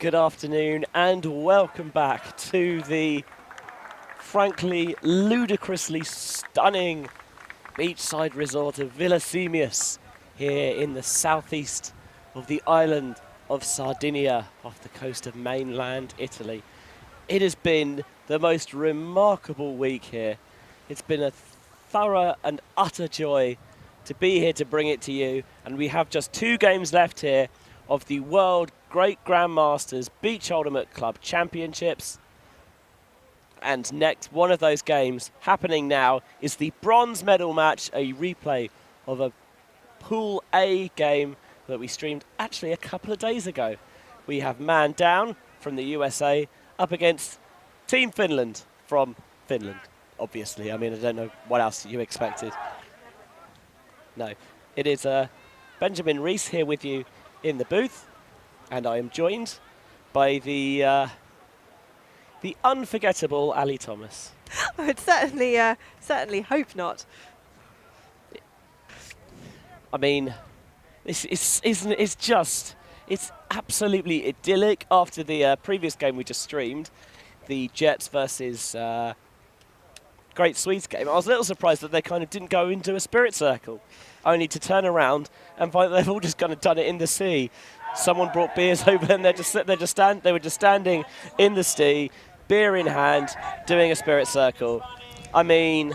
Good afternoon and welcome back to the frankly ludicrously stunning beachside resort of Villa Seamus here in the southeast of the island of Sardinia off the coast of mainland Italy. It has been the most remarkable week here. It's been a thorough and utter joy to be here to bring it to you, and we have just 2 games left here of the World Great Grandmasters Beach Ultimate Club Championships. And next, one of those games happening now is the bronze medal match, a replay of a Pool A game that we streamed actually a couple of days ago. We have Man Down from the USA up against Team Finland from Finland, obviously. I mean, I don't know what else you expected. No, it is Benjamin Rees here with you in the booth, and I am joined by the unforgettable Ali Thomas. I would certainly hope not. I mean, it's absolutely idyllic after the previous game we just streamed, the Jets versus Great Swedes game. I was a little surprised that they kind of didn't go into a spirit circle, only to turn around and find they've all just kind of done it in the sea. Someone brought beers over and they were just standing in the sea, beer in hand, doing a spirit circle. I mean,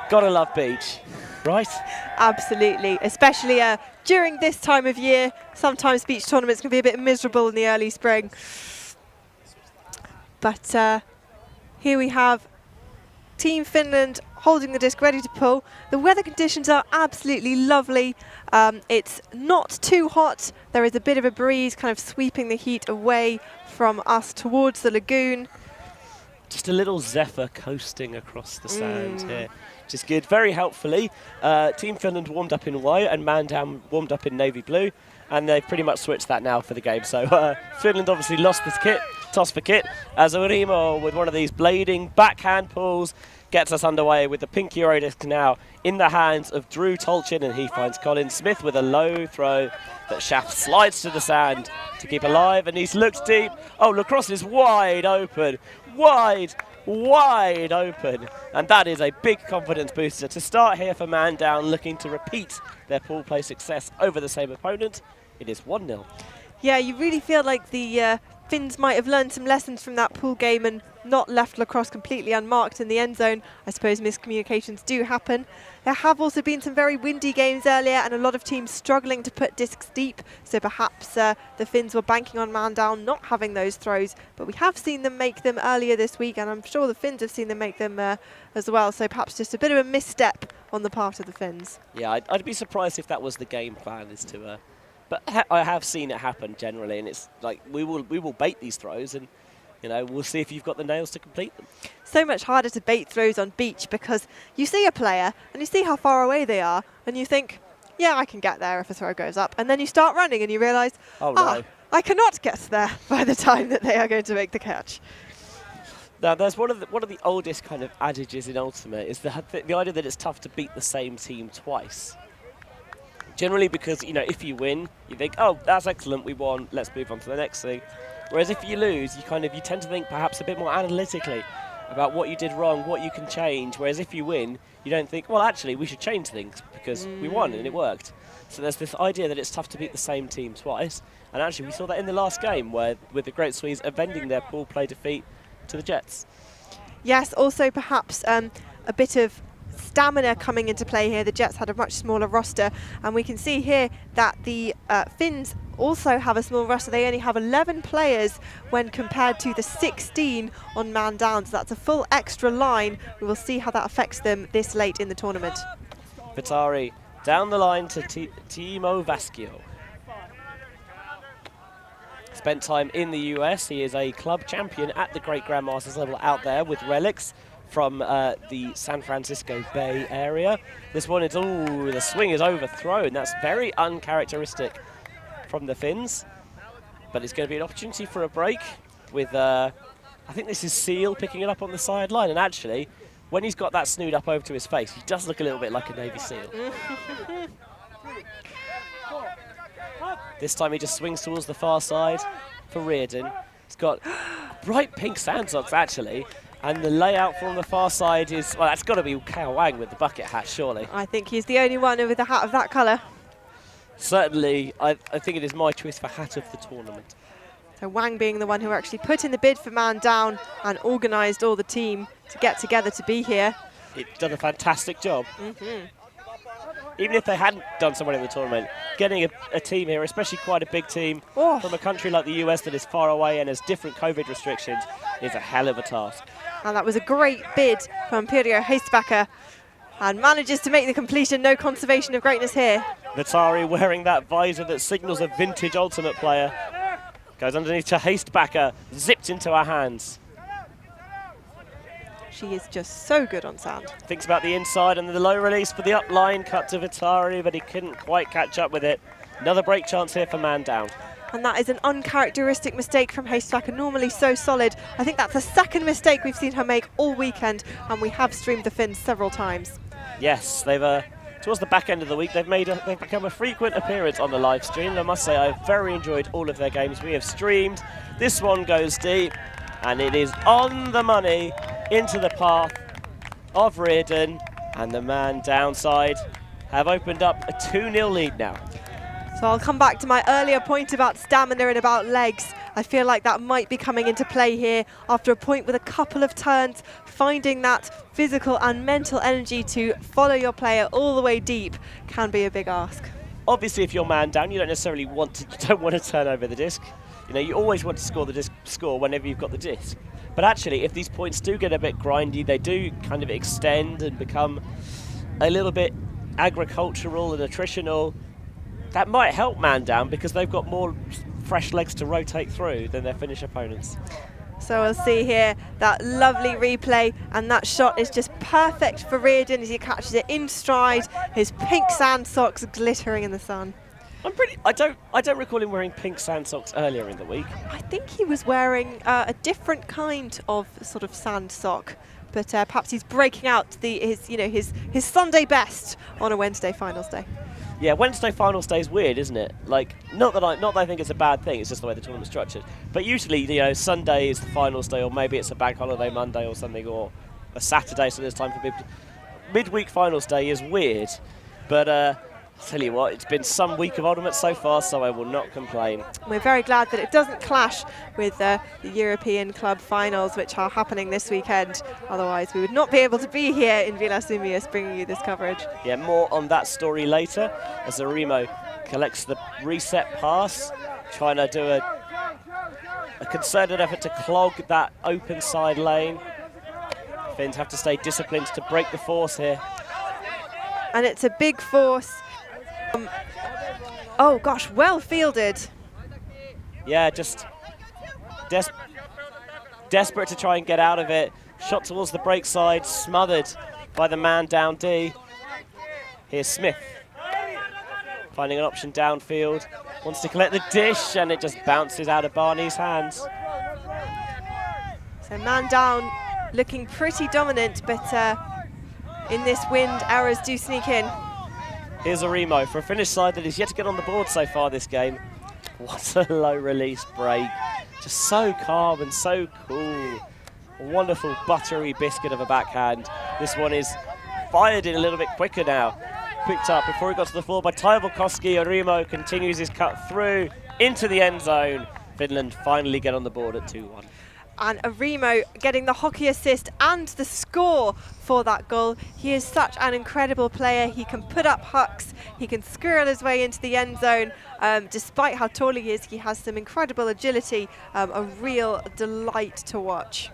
gotta love beach, right? Absolutely, especially during this time of year. Sometimes beach tournaments can be a bit miserable in the early spring. But here we have Team Finland holding the disc, ready to pull. The weather conditions are absolutely lovely. It's not too hot. There is a bit of a breeze kind of sweeping the heat away from us towards the lagoon. Just a little zephyr coasting across the sand here, which is good. Very helpfully, Team Finland warmed up in white and Man Down warmed up in navy blue, and they've pretty much switched that now for the game. So Finland obviously lost this kit, toss for kit, as Urimo with one of these blading backhand pulls gets us underway with the pink Euro disc now in the hands of Drew Tolchin, and he finds Colin Smith with a low throw that Shaft slides to the sand to keep alive, and he's looked deep. Oh, lacrosse is wide open, wide open, and that is a big confidence booster to start here for Man Down, looking to repeat their pool play success over the same opponent. It is 1-0. Yeah, you really feel like the Finns might have learned some lessons from that pool game and not left lacrosse completely unmarked in the end zone. I suppose miscommunications do happen. There have also been some very windy games earlier and a lot of teams struggling to put discs deep, so perhaps the Finns were banking on Man Down not having those throws, but we have seen them make them earlier this week, and I'm sure the Finns have seen them make them as well, so perhaps just a bit of a misstep on the part of the Finns. Yeah, I'd be surprised if that was the game plan, is to but I have seen it happen generally, and it's like we will bait these throws, and you know, we'll see if you've got the nails to complete them. So much harder to bait throws on beach because you see a player and you see how far away they are, and you think, yeah, I can get there if a throw goes up, and then you start running and you realise, oh no, I cannot get there by the time that they are going to make the catch. Now, there's one of the oldest kind of adages in Ultimate is the idea that it's tough to beat the same team twice. Generally because, you know, if you win, you think, oh, that's excellent, we won, let's move on to the next thing. Whereas if you lose, you tend to think perhaps a bit more analytically about what you did wrong, what you can change. Whereas if you win, you don't think, well, actually, we should change things because we won and it worked. So there's this idea that it's tough to beat the same team twice. And actually, we saw that in the last game with the Great Swedes avenging their pool play defeat to the Jets. Yes, also perhaps a bit of stamina coming into play here. The Jets had a much smaller roster, and we can see here that the Finns also have a small roster. They only have 11 players when compared to the 16 on Man Down, so that's a full extra line. We will see how that affects them this late in the tournament. Vitari down the line to Timo Vaskio. Spent time in the US. He is a club champion at the Great Grandmasters level out there with relics from the San Francisco Bay area. This one is, the swing is overthrown. That's very uncharacteristic from the Finns. But it's going to be an opportunity for a break with, I think this is Seal picking it up on the sideline. And actually, when he's got that snood up over to his face, he does look a little bit like a Navy SEAL. This time he just swings towards the far side for Reardon. He's got bright pink sand socks, actually. And the layout from the far side is, well, that's got to be Cao Wang with the bucket hat, surely. I think he's the only one with a hat of that colour. Certainly, I think it is my choice for hat of the tournament. So Wang being the one who actually put in the bid for man down and organised all the team to get together to be here. It's done a fantastic job. Mm-hmm. Even if they hadn't done so well in the tournament, getting a team here, especially quite a big team, from a country like the US that is far away and has different COVID restrictions, is a hell of a task. And that was a great bid from Pirjo Heistbacher, and manages to make the completion. No conservation of greatness here. Vitari wearing that visor that signals a vintage ultimate player. Goes underneath to Heistbacher, zipped into her hands. She is just so good on sand. Thinks about the inside and the low release for the up line cut to Vitari, but he couldn't quite catch up with it. Another break chance here for man down. And that is an uncharacteristic mistake from Heistbacher, normally so solid. I think that's the second mistake we've seen her make all weekend, and we have streamed the Finns several times. Yes, they've towards the back end of the week, they've become a frequent appearance on the live stream. I must say I've very enjoyed all of their games we have streamed. This one goes deep, and it is on the money into the path of Reardon, and the man downside have opened up a 2-0 lead now. So I'll come back to my earlier point about stamina and about legs. I feel like that might be coming into play here after a point with a couple of turns. Finding that physical and mental energy to follow your player all the way deep can be a big ask. Obviously, if you're man down, you don't necessarily want to turn over the disc. You know, you always want to score whenever you've got the disc. But actually, if these points do get a bit grindy, they do kind of extend and become a little bit agricultural and attritional. That might help man down because they've got more fresh legs to rotate through than their Finnish opponents. So we'll see here that lovely replay, and that shot is just perfect for Reardon as he catches it in stride, his pink sand socks glittering in the sun. I don't recall him wearing pink sand socks earlier in the week. I think he was wearing a different kind of sort of sand sock, but perhaps he's breaking out his Sunday best on a Wednesday finals day. Yeah, Wednesday finals day is weird, isn't it? Like, not that I think it's a bad thing. It's just the way the tournament's structured. But usually, you know, Sunday is the finals day, or maybe it's a bank holiday Monday or something, or a Saturday, so there's time for people. Midweek finals day is weird, but I'll tell you what, it's been some week of ultimate so far, so I will not complain. We're very glad that it doesn't clash with the European club finals, which are happening this weekend. Otherwise, we would not be able to be here in Vilasumius bringing you this coverage. Yeah, more on that story later as Arimo collects the reset pass, trying to do a concerted effort to clog that open side lane. Finns have to stay disciplined to break the force here. And it's a big force. Oh gosh, well fielded. Yeah, just desperate to try and get out of it. Shot towards the break side, smothered by the man down D. Here's Smith, finding an option downfield. Wants to collect the dish, and it just bounces out of Barney's hands. So man down, looking pretty dominant, but in this wind, errors do sneak in. Here's Arimo for a Finnish side that is yet to get on the board so far this game. What a low release break. Just so calm and so cool. A wonderful buttery biscuit of a backhand. This one is fired in a little bit quicker now. Picked up before he got to the floor by Taivalkoski. Arimo continues his cut through into the end zone. Finland finally get on the board at 2-1. And Arimo getting the hockey assist and the score for that goal. He is such an incredible player. He can put up hucks. He can squirrel his way into the end zone. Despite how tall he is, he has some incredible agility. A real delight to watch.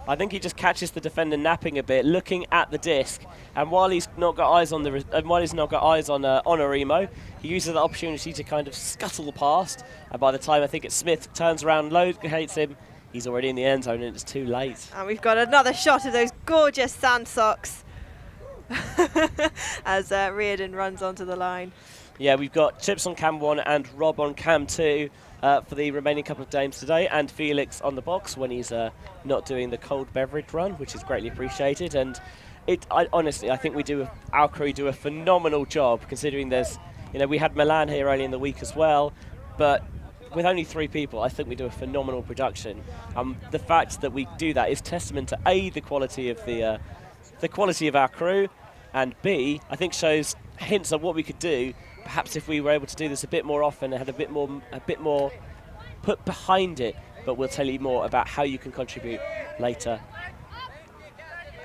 I think he just catches the defender napping a bit, looking at the disc, and while he's not got eyes on on Arimo, he uses the opportunity to kind of scuttle past. And by the time I think it's Smith turns around, locates him, he's already in the end zone, and it's too late. And we've got another shot of those gorgeous sand socks as Reardon runs onto the line. Yeah, we've got Chips on cam 1 and Rob on cam 2 for the remaining couple of games today, and Felix on the box when he's not doing the cold beverage run, which is greatly appreciated. And honestly, I think our crew do a phenomenal job, considering there's We had Milan here early in the week as well, but with only 3 people, I think we do a phenomenal production. The fact that we do that is testament to A, the quality of our crew, and B, I think shows hints of what we could do. Perhaps if we were able to do this a bit more often and had a bit more put behind it. But we'll tell you more about how you can contribute later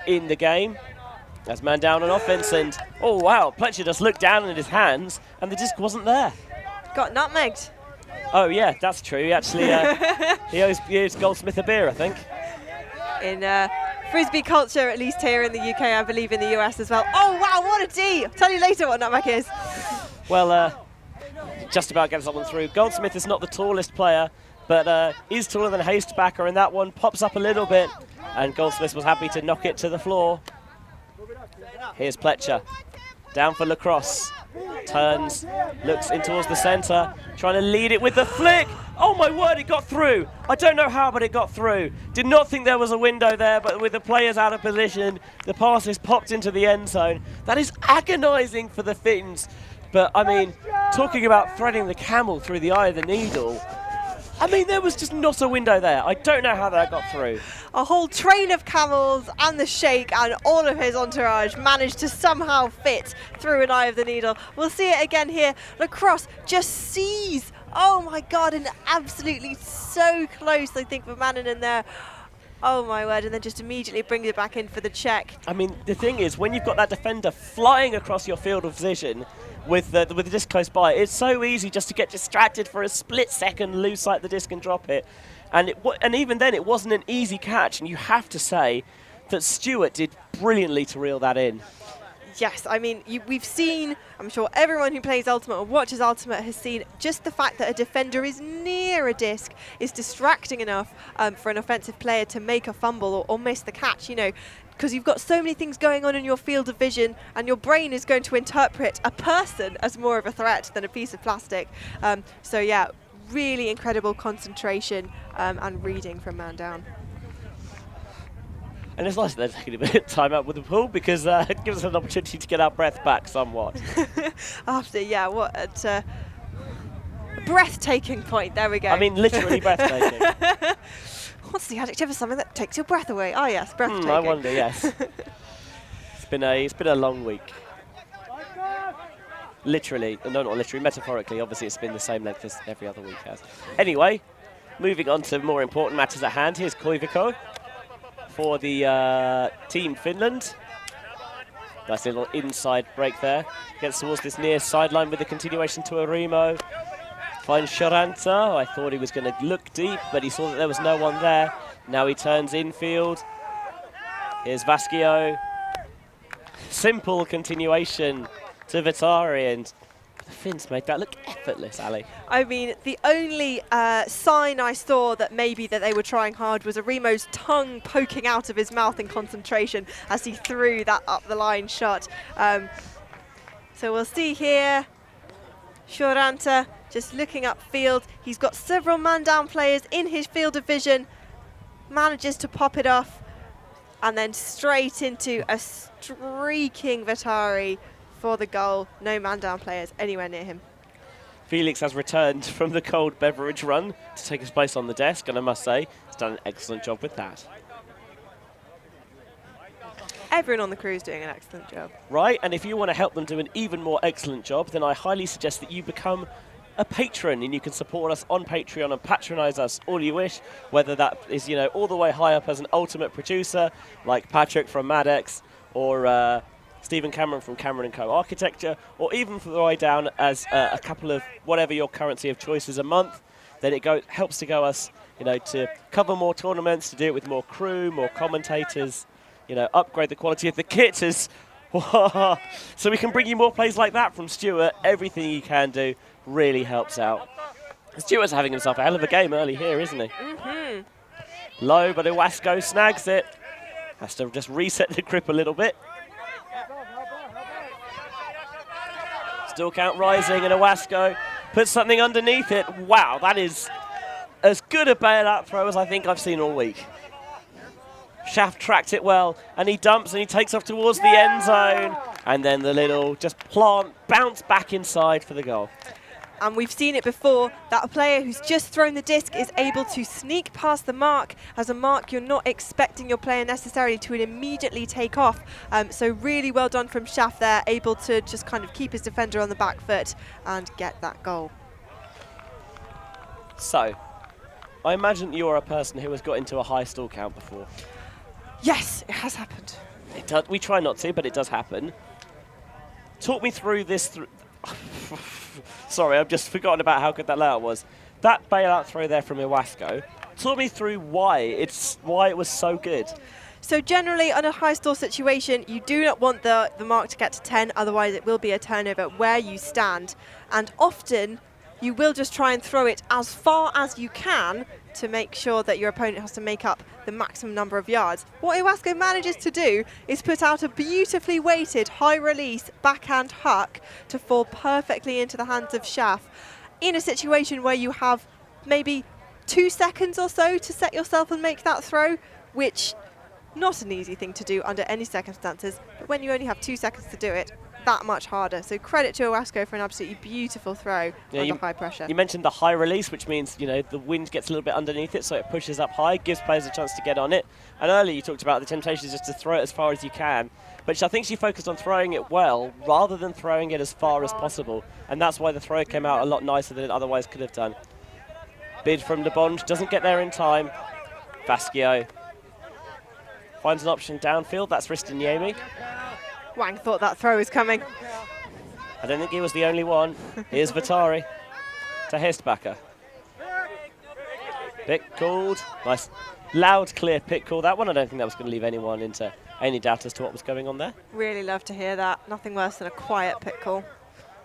in the game. As man down on offense, and oh wow, Pletcher just looked down at his hands and the disc wasn't there. Got nutmegged. Oh yeah, that's true. He actually he owes Goldsmith a beer, I think. In Frisbee culture, at least here in the UK, I believe in the US as well. Oh wow, what a D! I'll tell you later what nutmeg is. Well, just about gets that one through. Goldsmith is not the tallest player, but is taller than Hastebacker, and that one pops up a little bit, and Goldsmith was happy to knock it to the floor. Here's Pletcher, down for Lacrosse, turns, looks in towards the centre, trying to lead it with the flick. Oh my word, it got through. I don't know how, but it got through. Did not think there was a window there, but with the players out of position, the pass is popped into the end zone. That is agonising for the Finns. But I mean, talking about threading the camel through the eye of the needle, I mean, there was just not a window there. I don't know how that got through. A whole train of camels and the Sheikh and all of his entourage managed to somehow fit through an eye of the needle. We'll see it again here. Lacrosse just sees. Oh my God, and absolutely so close, I think, for Mannon in there. Oh my word, and then just immediately brings it back in for the check. I mean, the thing is, when you've got that defender flying across your field of vision, with the disc close by, it's so easy just to get distracted for a split second, lose sight of the disc and drop it. And even then, it wasn't an easy catch, and you have to say that Stewart did brilliantly to reel that in. Yes, I mean, we've seen, I'm sure everyone who plays Ultimate or watches Ultimate has seen just the fact that a defender is near a disc is distracting enough for an offensive player to make a fumble or miss the catch, because you've got so many things going on in your field of vision, and your brain is going to interpret a person as more of a threat than a piece of plastic. So yeah, really incredible concentration and reading from man down. And it's nice that they're taking a bit of time out with the pool, because it gives us an opportunity to get our breath back somewhat. After, yeah, what a breathtaking point. There we go. I mean, literally breathtaking. What's the adjective of something that takes your breath away? Oh yes, breathtaking. I wonder, yes. It's been a long week. Literally, no, not literally, metaphorically, obviously it's been the same length as every other week has. Anyway, moving on to more important matters at hand, here's Koivikko for the Team Finland. Nice little inside break there. Gets towards this near sideline with the continuation to Arimo. Finds Sharanta. I thought he was going to look deep, but he saw that there was no one there. Now he turns infield. Here's Vasquio. Simple continuation to Vitari, and the Finns made that look effortless, Ali. I mean, the only sign I saw that maybe that they were trying hard was Arimo's tongue poking out of his mouth in concentration as he threw that up the line shot. So we'll see here. Sharanta just looking upfield. He's got several man-down players in his field of vision. Manages to pop it off, and then straight into a streaking Vitari for the goal. No man-down players anywhere near him. Felix has returned from the cold beverage run to take his place on the desk, and I must say, he's done an excellent job with that. Everyone on the crew is doing an excellent job. Right, and if you want to help them do an even more excellent job, then I highly suggest that you become a patron, and you can support us on Patreon and patronise us all you wish, whether that is, all the way high up as an ultimate producer, like Patrick from madx, or Stephen Cameron from Cameron & Co. Architecture, or even for the way down as a couple of whatever your currency of choice is a month, then it helps to go us, to cover more tournaments, to do it with more crew, more commentators, upgrade the quality of the kit so we can bring you more plays like that from Stuart. Everything you can do really helps out. Stuart's having himself a hell of a game early here, isn't he? Mm-hmm. Low, but Iwasco snags it. Has to just reset the grip a little bit. Still count rising, and Iwasco puts something underneath it. Wow, that is as good a bailout throw as I think I've seen all week. Schaff tracked it well, and he dumps and he takes off towards the end zone. And then the little just bounce back inside for the goal. And we've seen it before, that a player who's just thrown the disc is able to sneak past the mark, as a mark you're not expecting your player necessarily to immediately take off. So really well done from Schaff there, able to just kind of keep his defender on the back foot and get that goal. So, I imagine you're a person who has got into a high stall count before. Yes, it has happened. It does. We try not to, but it does happen. Talk me through this. Sorry, I've just forgotten about how good that layout was. That bailout throw there from Iwasco. Talk me through why it was so good. So generally, on a high stall situation, you do not want the mark to get to 10, otherwise it will be a turnover where you stand. And often, you will just try and throw it as far as you can to make sure that your opponent has to make up the maximum number of yards. What Iwasco manages to do is put out a beautifully weighted high release backhand huck to fall perfectly into the hands of Schaff in a situation where you have maybe 2 seconds or so to set yourself and make that throw, which not an easy thing to do under any circumstances, but when you only have 2 seconds to do it, that much harder. So credit to Iwasco for an absolutely beautiful throw under high pressure. You mentioned the high release, which means, you know, the wind gets a little bit underneath it, so it pushes up high, gives players a chance to get on it. And earlier you talked about the temptation is just to throw it as far as you can, but I think she focused on throwing it well rather than throwing it as far as possible, and that's why the throw came out a lot nicer than it otherwise could have done. Bid from Le Bon, doesn't get there in time. Vasquio finds an option downfield, that's Ristiniemi. Wang thought that throw was coming. I don't think he was the only one. Here's Vitari to Hestbacker. Pick called. Nice, loud, clear pick call. That one, I don't think that was going to leave anyone into any doubt as to what was going on there. Really love to hear that. Nothing worse than a quiet pick call.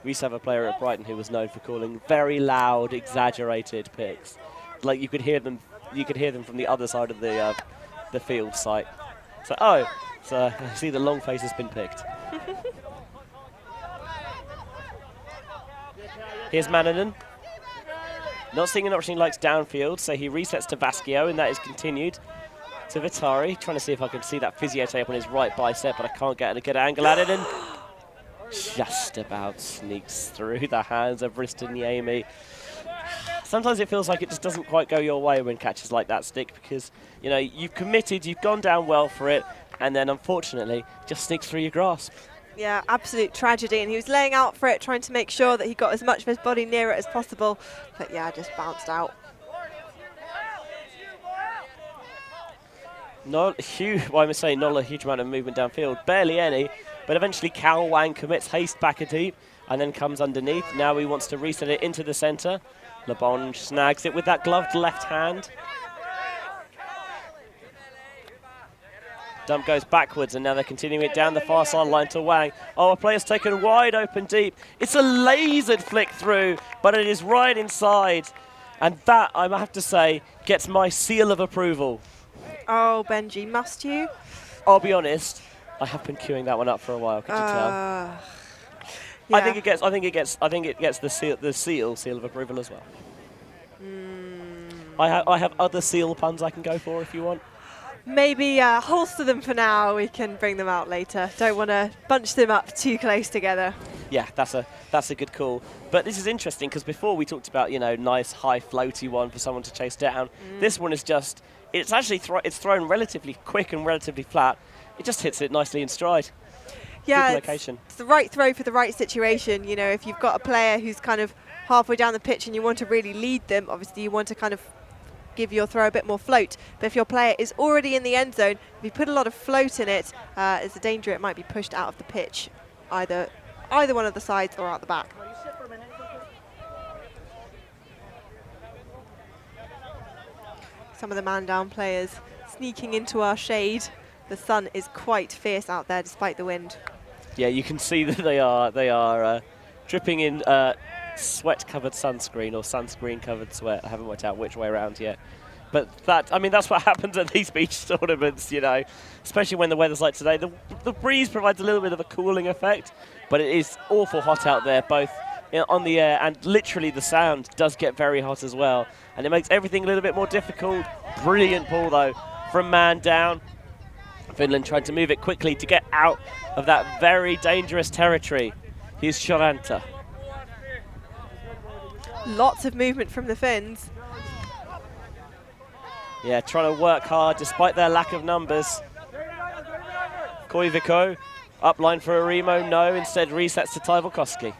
We used to have a player at Brighton who was known for calling very loud, exaggerated picks. Like you could hear them from the other side of the field site. So, I see the long face has been picked. Here's Mananen. Not seeing an option he likes downfield, so he resets to Vasquio, and that is continued to Vitari. Trying to see if I can see that physio tape on his right bicep, but I can't get a good angle at it, and just about sneaks through the hands of Ristiniemi. Sometimes it feels like it just doesn't quite go your way when catches like that stick, because, you know, you've committed, you've gone down well for it, and then unfortunately just sneaks through your grasp. Yeah, absolute tragedy, and he was laying out for it, trying to make sure that he got as much of his body near it as possible, but yeah, just bounced out. Not a huge amount of movement downfield, barely any, but eventually Cal Wang commits haste back a deep and then comes underneath. Now he wants to reset it into the centre. Le Bon snags it with that gloved left hand. Dump goes backwards, and now they're continuing it down the far sideline to Wang. Oh, a player's taken wide open deep. It's a lasered flick through, but it is right inside. And that, I have to say, gets my seal of approval. Oh, Benji, must you? I'll be honest, I have been queuing that one up for a while, could you tell? Yeah. I think it gets the seal of approval as well. I have other seal puns I can go for if you want. Maybe holster them for now. We can bring them out later. Don't want to bunch them up too close together. Yeah, that's a good call. But this is interesting because before we talked about, you know, nice high floaty one for someone to chase down. This one is just, it's actually it's thrown relatively quick and relatively flat. It just hits it nicely in stride. Yeah, location. It's the right throw for the right situation. You know, if you've got a player who's kind of halfway down the pitch and you want to really lead them, obviously you want to kind of give your throw a bit more float. But if your player is already in the end zone, if you put a lot of float in it, there's a danger it might be pushed out of the pitch, either one of the sides or out the back. Some of the man-down players sneaking into our shade. The sun is quite fierce out there despite the wind. Yeah, you can see that they are dripping in sweat-covered sunscreen or sunscreen-covered sweat. I haven't worked out which way around yet. But that's what happens at these beach tournaments, you know, especially when the weather's like today. The breeze provides a little bit of a cooling effect, but it is awful hot out there, both on the air and literally the sound does get very hot as well. And it makes everything a little bit more difficult. Brilliant ball, though, from man down. Finland trying to move it quickly to get out of that very dangerous territory. Here's Shardlow. Lots of movement from the Finns. Yeah, trying to work hard despite their lack of numbers. Koivisto, upline for Arimo, no, instead resets to Taivalkoski.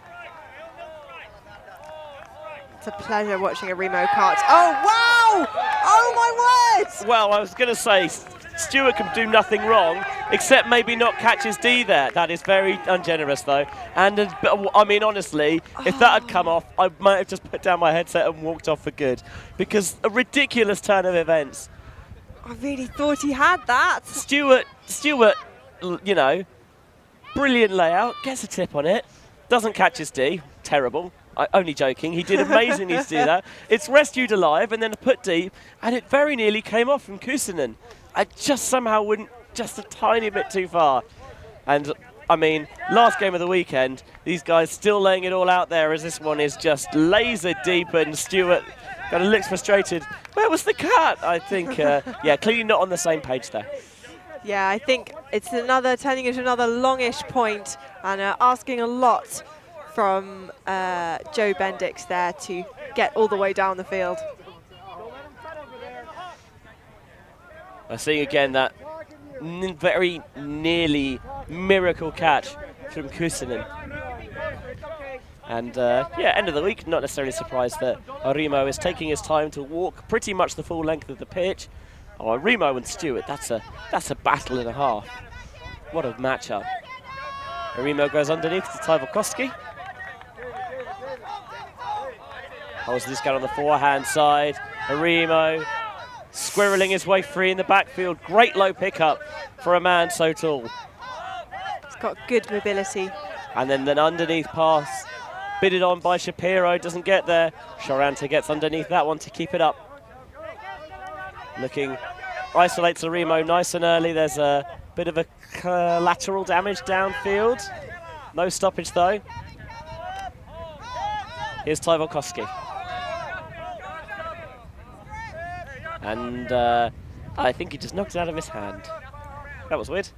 It's a pleasure watching Arimo kart. Oh, wow! Oh, my word! Well, I was going to say, Stewart can do nothing wrong, except maybe not catch his D there. That is very ungenerous, though. And, I mean, honestly, if that had come off, I might have just put down my headset and walked off for good. Because a ridiculous turn of events. I really thought he had that. Stewart, you know, brilliant layout, gets a tip on it, doesn't catch his D, terrible. Only joking, he did amazingly to do that. It's rescued alive and then put deep, and it very nearly came off from Guzmán. I just somehow went just a tiny bit too far. And, I mean, last game of the weekend, these guys still laying it all out there as this one is just laser deep, and Stewart kind of looks frustrated. Where was the cut? I think, yeah, clearly not on the same page there. Yeah, I think it's turning into another longish point and asking a lot from Joe Bendix there to get all the way down the field. I see again that very nearly miracle catch from Guzmán. And yeah, end of the week, not necessarily surprised that Arimo is taking his time to walk pretty much the full length of the pitch. Oh, Arimo and Stewart, that's a battle and a half. What a matchup. Arimo goes underneath to Taivalkoski. Holds this guy on the forehand side. Arimo squirreling his way free in the backfield. Great low pickup for a man so tall. He's got good mobility. And then an underneath pass, bidded on by Shapiro, doesn't get there. Shardlow gets underneath that one to keep it up. Looking, isolates Arimo nice and early. There's a bit of a collateral damage downfield. No stoppage though. Here's Taivalkoski. And I think he just knocked it out of his hand. That was weird.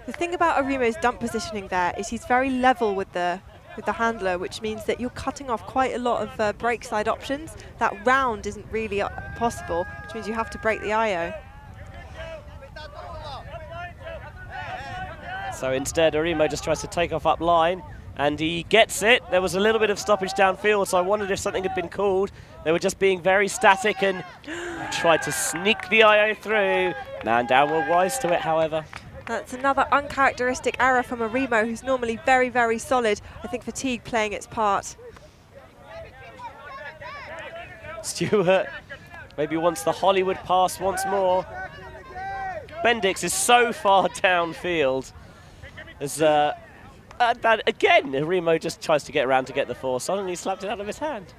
The thing about Arimo's dump positioning there is he's very level with the handler, which means that you're cutting off quite a lot of break side options. That round isn't really possible, which means you have to break the IO. So instead, Arimo just tries to take off up line, and he gets it. There was a little bit of stoppage downfield, so I wondered if something had been called. They were just being very static and tried to sneak the IO through. Man down were wise to it, however. That's another uncharacteristic error from Arimo, who's normally very, very solid. I think fatigue playing its part. Stewart maybe wants the Hollywood pass once more. Bendix is so far downfield. As again, Arimo just tries to get around to get the four. Suddenly slapped it out of his hand.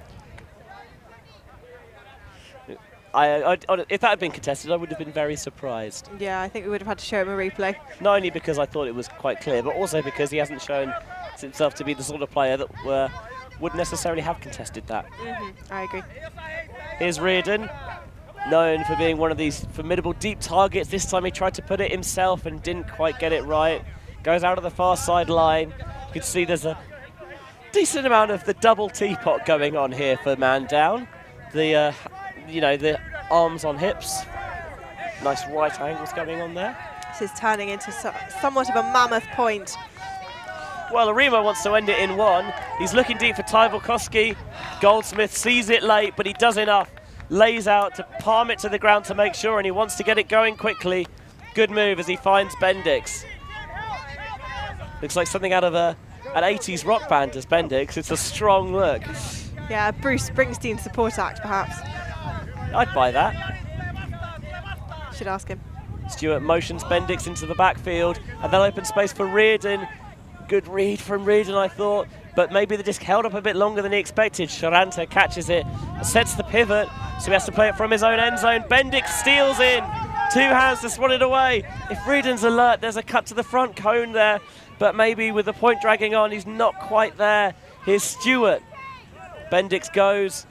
If that had been contested, I would have been very surprised. Yeah, I think we would have had to show him a replay. Not only because I thought it was quite clear, but also because he hasn't shown himself to be the sort of player that would necessarily have contested that. I agree. Here's Reardon, known for being one of these formidable deep targets. This time he tried to put it himself and didn't quite get it right. Goes out of the far side line. You can see there's a decent amount of the double teapot going on here for man down. The the arms on hips. Nice right angles going on there. This is turning into somewhat of a mammoth point. Well, Arimo wants to end it in one. He's looking deep for Taivalkoski. Goldsmith sees it late, but he does enough. Lays out to palm it to the ground to make sure, and he wants to get it going quickly. Good move as he finds Bendix. Looks like something out of an 80s rock band, does Bendix. It's a strong look. Yeah, Bruce Springsteen support act, perhaps. I'd buy that. Should ask him. Stewart motions Bendix into the backfield, and then open space for Reardon. Good read from Reardon, I thought, but maybe the disc held up a bit longer than he expected. Shardlow catches it, sets the pivot, so he has to play it from his own end zone. Bendix steals in. Two hands to swat it away. If Reardon's alert, there's a cut to the front cone there, but maybe with the point dragging on, he's not quite there. Here's Stewart. Bendix goes,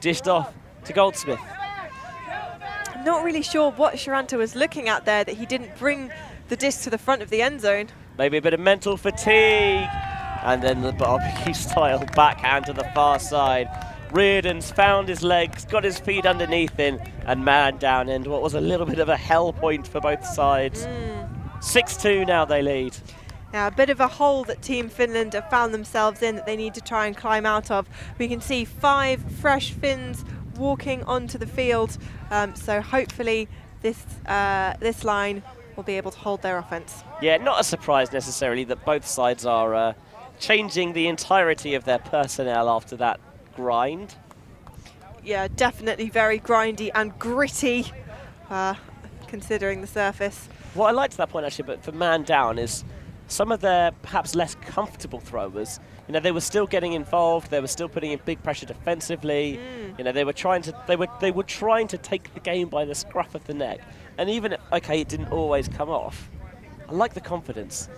dished off to Goldsmith. Not really sure what Shardlow was looking at there, that he didn't bring the disc to the front of the end zone. Maybe a bit of mental fatigue. And then the barbecue style backhand to the far side. Reardon's found his legs, got his feet underneath him, and man down into what was a little bit of a hell point for both sides. 6-2 now they lead. Now, a bit of a hole that Team Finland have found themselves in that they need to try and climb out of. We can see 5 fresh Finns walking onto the field, so hopefully this line will be able to hold their offense. Yeah, not a surprise necessarily that both sides are changing the entirety of their personnel after that grind. Yeah, definitely very grindy and gritty, considering the surface. What I liked at that point actually, but for man down, is some of their perhaps less comfortable throwers. You know, they were still getting involved. They were still putting in big pressure defensively. You know, they were trying to take the game by the scruff of the neck. And even okay, it didn't always come off. I like the confidence.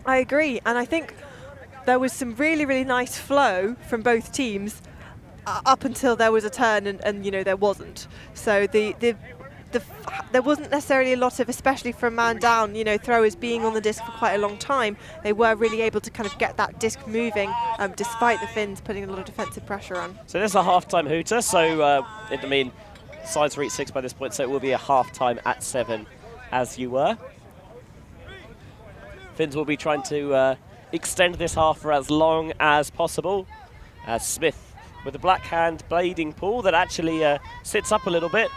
I agree, and I think there was some really, really nice flow from both teams up until there was a turn, and you know, there wasn't. So there wasn't necessarily a lot of, especially from man down, you know, throwers being on the disc for quite a long time. They were really able to kind of get that disc moving, despite the Finns putting a lot of defensive pressure on. So this is a half-time hooter. So I mean, sides reach 6 by this point, so it will be a half-time at 7, as you were. Finns will be trying to extend this half for as long as possible. As Smith with a black hand blading pull that actually sits up a little bit.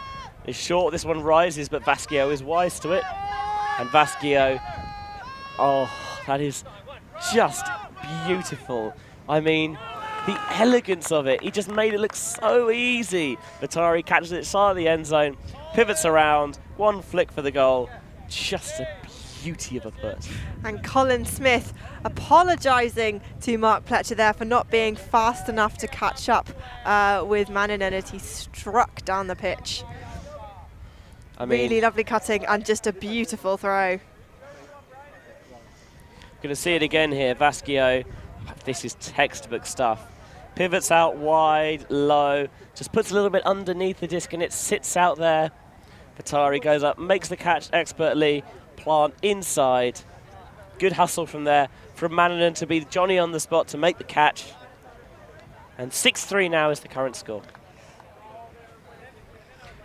Is short, this one rises, but Vasquio is wise to it. And Vasquio, oh, that is just beautiful. I mean, the elegance of it. He just made it look so easy. Vatari catches it side of the end zone, pivots around, one flick for the goal. Just a beauty of a put. And Colin Smith apologising to Mark Pletcher there for not being fast enough to catch up with Manninen as he struck down the pitch. I mean, really lovely cutting and just a beautiful throw. Going to see it again here. Vasquio, this is textbook stuff. Pivots out wide, low, just puts a little bit underneath the disc and it sits out there. Vatari goes up, makes the catch expertly, plant inside. Good hustle from there, from Manninen to be Johnny on the spot to make the catch. And 6-3 now is the current score.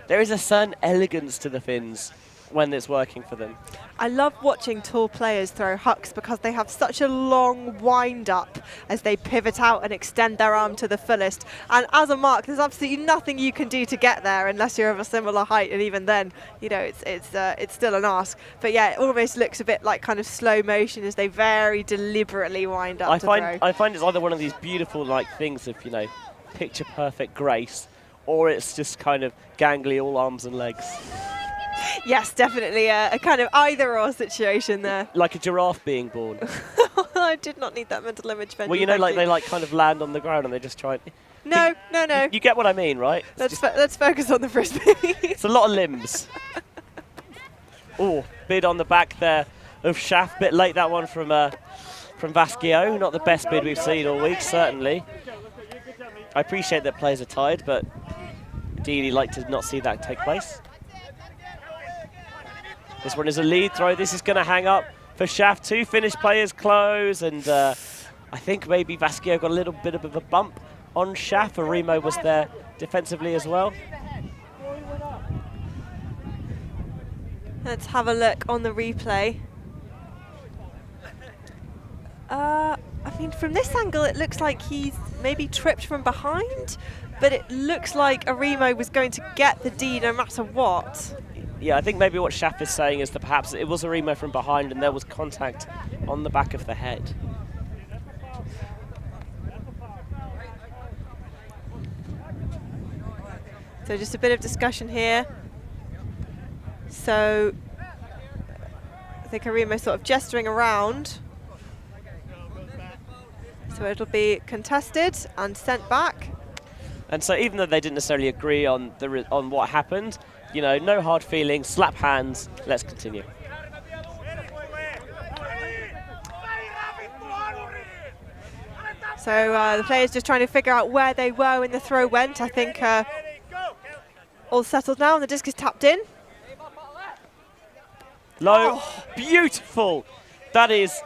There is a certain elegance to the Finns when it's working for them. I love watching tall players throw hucks because they have such a long wind up as they pivot out and extend their arm to the fullest. And as a mark, there's absolutely nothing you can do to get there unless you're of a similar height. And even then, you know, it's still an ask. But yeah, it almost looks a bit like kind of slow motion as they very deliberately wind up to throw. I find it's either one of these beautiful like things of, you know, picture perfect grace, or it's just kind of gangly, all arms and legs. Yes, definitely a kind of either-or situation there. Like a giraffe being born. I did not need that mental image. Well, you know, like they like kind of land on the ground and they just try. No. You get what I mean, right? Let's focus on the frisbee. It's a lot of limbs. Oh, bid on the back there of Schaff. Bit late that one from Vasquio. Not the best bid we've seen all week, certainly. I appreciate that players are tired, but ideally like to not see that take place. This one is a lead throw. This is going to hang up for Schaff. 2 Finnish players close, and I think maybe Vasquio got a little bit of a bump on Schaff. Arimo was there defensively as well. Let's have a look on the replay. I mean, from this angle, it looks like he's maybe tripped from behind, but it looks like Arimo was going to get the D no matter what. Yeah, I think maybe what Schaff is saying is that perhaps it was Arimo from behind and there was contact on the back of the head. So just a bit of discussion here. So I think Arimo sort of gesturing around. So it'll be contested and sent back. And so even though they didn't necessarily agree on what happened, you know, no hard feelings, slap hands, let's continue. So the players just trying to figure out where they were when the throw went. I think all settled now, and the disc is tapped in. Low, beautiful. That is,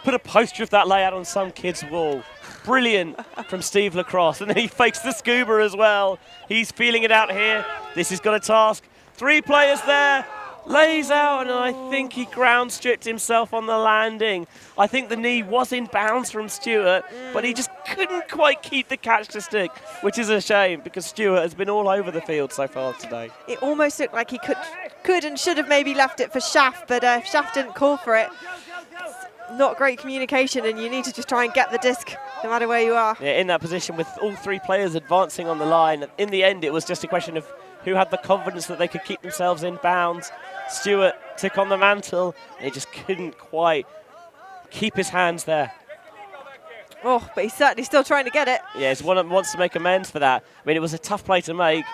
put a poster of that layout on some kid's wall. Brilliant from Steve Lacrosse. And then he fakes the scuba as well. He's feeling it out here. This has got a task. 3 players there. Lays out, and I think he ground stripped himself on the landing. I think the knee was in bounds from Stewart, but he just couldn't quite keep the catch to stick, which is a shame because Stewart has been all over the field so far today. It almost looked like he could and should have maybe left it for Schaff, but Schaff didn't call for it. Not great communication, and you need to just try and get the disc no matter where you are. Yeah, in that position with all 3 players advancing on the line. In the end, it was just a question of who had the confidence that they could keep themselves in bounds. Stewart took on the mantle, and he just couldn't quite keep his hands there. Oh, but he's certainly still trying to get it. Yeah, he wants to make amends for that. I mean, it was a tough play to make,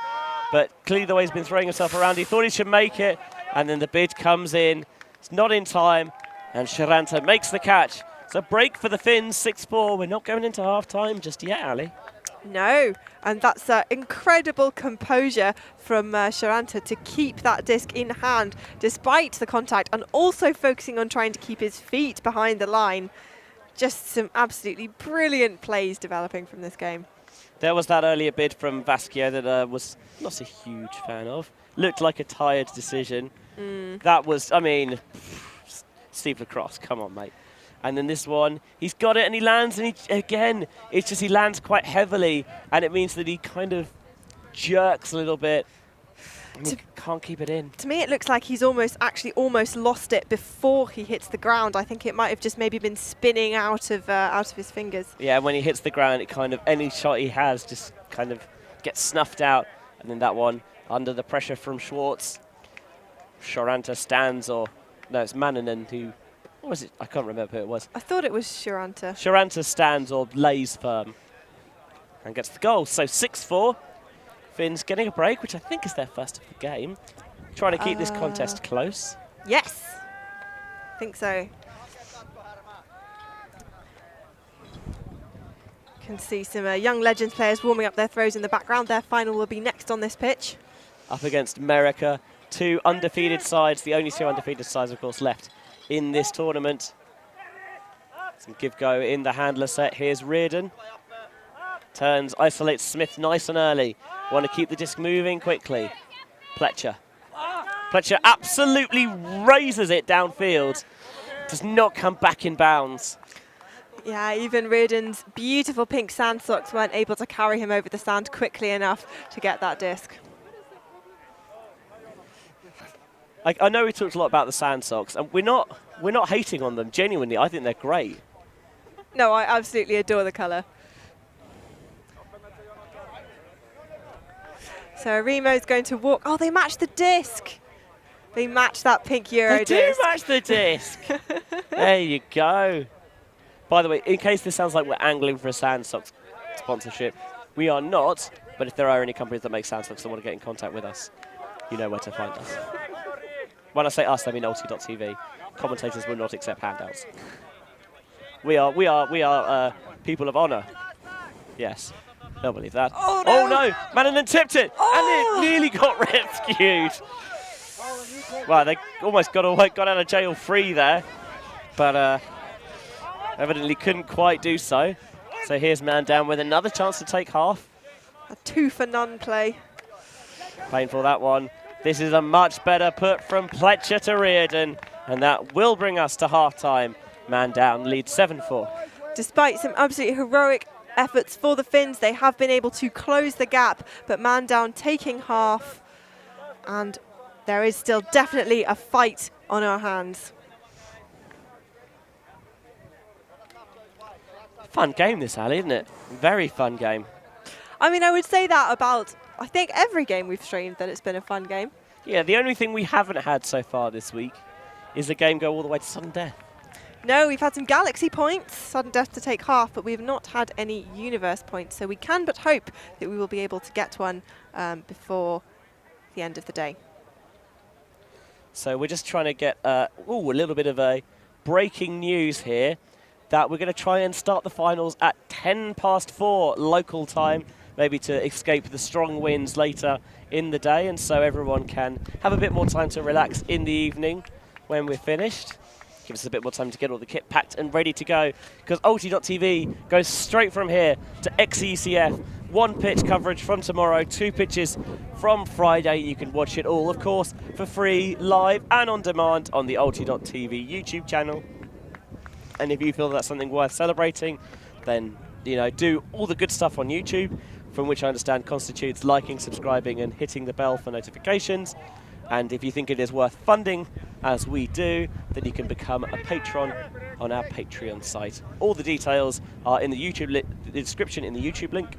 but clearly the way he's been throwing himself around, he thought he should make it, and then the bid comes in. It's not in time, and Charanta makes the catch. It's a break for the Finns, 6-4. We're not going into half-time just yet, Ali. No, and that's incredible composure from Charanta to keep that disc in hand despite the contact, and also focusing on trying to keep his feet behind the line. Just some absolutely brilliant plays developing from this game. There was that earlier bid from Vasquio that I was not a huge fan of. Looked like a tired decision. That was, I mean, Steve Lacrosse, come on, mate. And then this one, he's got it and he lands, and it's just he lands quite heavily, and it means that he kind of jerks a little bit and he can't keep it in. To me, it looks like he's almost lost it before he hits the ground. I think it might have just maybe been spinning out of his fingers. Yeah, when he hits the ground, it kind of, any shot he has just kind of gets snuffed out. And then that one, under the pressure from Schwartz, Charanta stands, or no, it's Manninen who, what was it? I can't remember who it was. I thought it was Charanta. Charanta stands or lays firm and gets the goal. So 6-4. Finns getting a break, which I think is their first of the game. Trying to keep this contest close. Yes, I think so. Can see some young Legends players warming up their throws in the background. Their final will be next on this pitch. Up against America. 2 undefeated sides, the only 2 undefeated sides, of course, left in this tournament. Some give-go in the handler set. Here's Reardon. Turns, isolates Smith nice and early. Want to keep the disc moving quickly. Pletcher. Pletcher absolutely raises it downfield. Does not come back in bounds. Yeah, even Reardon's beautiful pink sand socks weren't able to carry him over the sand quickly enough to get that disc. I know we talked a lot about the sand socks, and we're not hating on them. Genuinely, I think they're great. No, I absolutely adore the colour. So Remo's going to walk. Oh, they match the disc. They match that pink Euro disc. They do match the disc. There you go. By the way, in case this sounds like we're angling for a sand socks sponsorship, we are not. But if there are any companies that make sand socks that want to get in contact with us, you know where to find us. When I say us, I mean ulti.tv. Commentators will not accept handouts. We are people of honour. Yes, they'll believe that. Oh no! Manninen tipped it, and it nearly got rescued. Well, they almost got out of jail free there, but evidently couldn't quite do so. So here's man down with another chance to take half. A 2-for-none play. Painful, that one. This is a much better put from Pletcher to Reardon, and that will bring us to half-time. Man down leads 7-4. Despite some absolutely heroic efforts for the Finns, they have been able to close the gap, but man down taking half, and there is still definitely a fight on our hands. Fun game this, Ali, isn't it? Very fun game. I mean, I would say that about, I think, every game we've streamed, that it's been a fun game. Yeah, the only thing we haven't had so far this week is a game go all the way to sudden death. No, we've had some Galaxy points, sudden death to take half, but we've not had any Universe points, so we can but hope that we will be able to get one before the end of the day. So we're just trying to get a little bit of a breaking news here, that we're going to try and start the finals at 4:10 local time. maybe to escape the strong winds later in the day, and so everyone can have a bit more time to relax in the evening when we're finished. Give us a bit more time to get all the kit packed and ready to go, because Ulti.tv goes straight from here to XECF. 1 pitch coverage from tomorrow, 2 pitches from Friday. You can watch it all, of course, for free, live and on demand on the Ulti.tv YouTube channel. And if you feel that's something worth celebrating, then, you know, do all the good stuff on YouTube, from which I understand constitutes liking, subscribing and hitting the bell for notifications. And if you think it is worth funding, as we do, then you can become a patron on our Patreon site. All the details are in the YouTube the description in the YouTube link.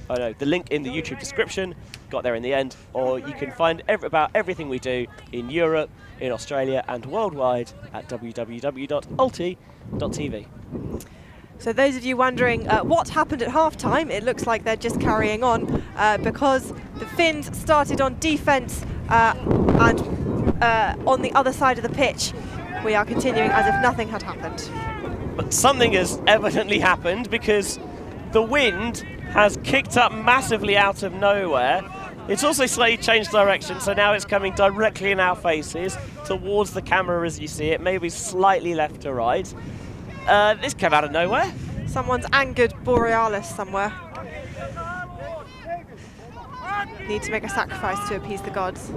Oh no, the link in the YouTube description, got there in the end, or you can find about everything we do in Europe, in Australia and worldwide at www.ulti.tv. So those of you wondering what happened at half-time, it looks like they're just carrying on because the Finns started on defence and on the other side of the pitch we are continuing as if nothing had happened. But something has evidently happened, because the wind has kicked up massively out of nowhere. It's also slightly changed direction, so now it's coming directly in our faces towards the camera as you see it, maybe slightly left to right. This came out of nowhere. Someone's angered Borealis somewhere. Need to make a sacrifice to appease the gods.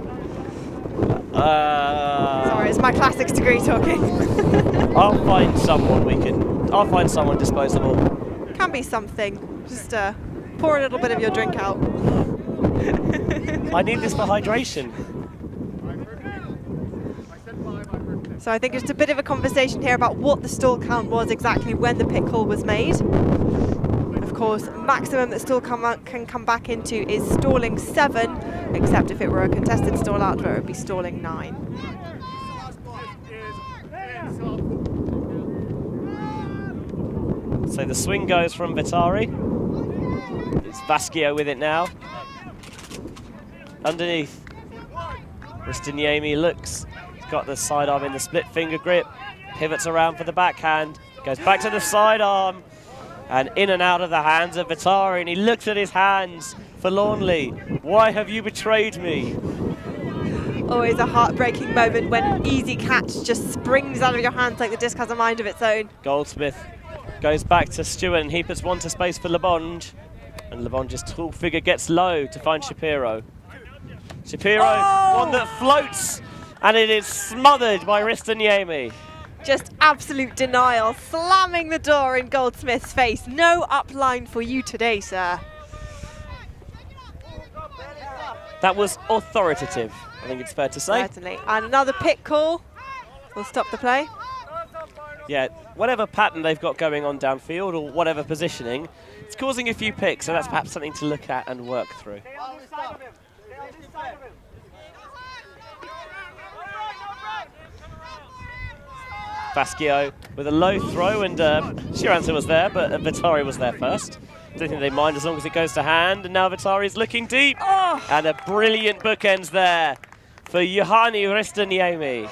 Sorry, it's my classics degree talking. I'll find someone disposable. Can be something. Just pour a little bit of your drink out. I need this for hydration. So I think it's a bit of a conversation here about what the stall count was exactly when the pit call was made. Of course, maximum that stall can come back into is stalling 7, except if it were a contested stall out where it would be stalling 9. So the swing goes from Vitari. It's Vasquio with it now. Underneath. Ristiniemi looks. He's got the sidearm in the split finger grip. Pivots around for the backhand. Goes back to the sidearm. And in and out of the hands of Vitari. And he looks at his hands forlornly. Why have you betrayed me? Always a heartbreaking moment when an easy catch just springs out of your hands like the disc has a mind of its own. Goldsmith goes back to Stewart, and he puts one to space for Lebonge. And Lebonge's tall figure gets low to find Shapiro. Shapiro, one that floats, and it is smothered by Ristiniemi. Just absolute denial, slamming the door in Goldsmith's face. No upline for you today, sir. That was authoritative, I think it's fair to say. Certainly. And another pit call will stop the play. Yeah, whatever pattern they've got going on downfield or whatever positioning, it's causing a few picks, so that's perhaps something to look at and work through. Vasquio with a low throw, and Shiranza was there, but Vitari was there first. Don't think they mind as long as it goes to hand, and now Vitari's looking deep. Oh. And a brilliant bookends there for Juhani Ristiniemi.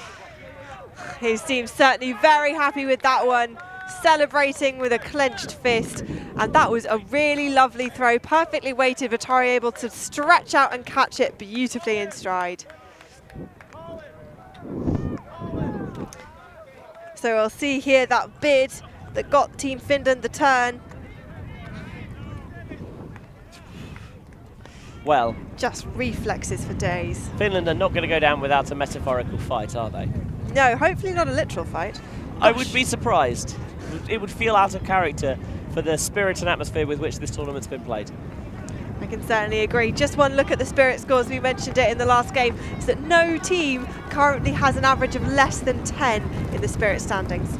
He seems certainly very happy with that one, celebrating with a clenched fist. And that was a really lovely throw, perfectly weighted. Vitari able to stretch out and catch it beautifully in stride. So we'll see here that bid that got Team Finland the turn. Well, just reflexes for days. Finland are not going to go down without a metaphorical fight, are they? No, hopefully not a literal fight. Gosh. I would be surprised. It would feel out of character for the spirit and atmosphere with which this tournament's been played. I can certainly agree. Just one look at the spirit scores, we mentioned it in the last game, is that no team currently has an average of less than 10 in the spirit standings.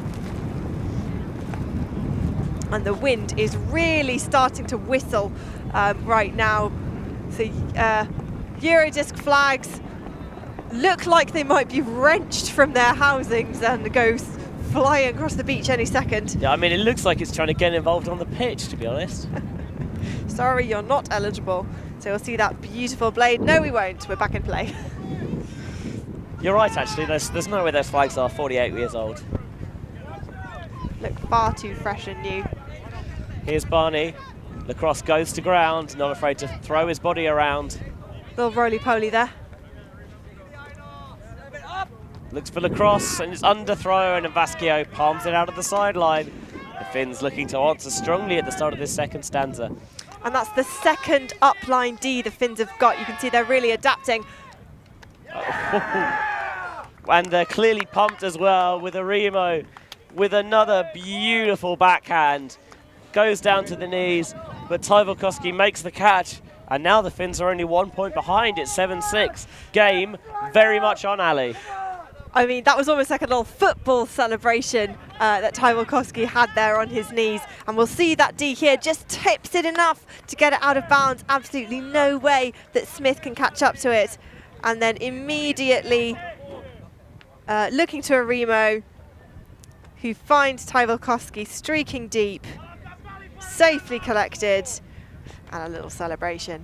And the wind is really starting to whistle right now. So Eurodisc flags look like they might be wrenched from their housings and go flying across the beach any second. Yeah, I mean, it looks like it's trying to get involved on the pitch, to be honest. Sorry, you're not eligible. So we'll see that beautiful blade. No, we won't. We're back in play. You're right, actually. There's no way those flags are 48 years old. Look far too fresh and new. Here's Barney. Lacrosse goes to ground, not afraid to throw his body around. Little roly-poly there. Looks for Lacrosse and it's under throw, and Vasquio palms it out of the sideline. The Finns looking to answer strongly at the start of this second stanza. And that's the second upline D the Finns have got. You can see they're really adapting. And they're clearly pumped as well with Arimo with another beautiful backhand. Goes down to the knees, but Taivalkoski makes the catch. And now the Finns are only 1 point behind. It's 7-6. Game very much on Ali. I mean, that was almost like a little football celebration that Taivalkoski had there on his knees. And we'll see that D here just tips it enough to get it out of bounds. Absolutely no way that Smith can catch up to it. And then immediately looking to Arimo, who finds Taivalkoski streaking deep, safely collected, and a little celebration.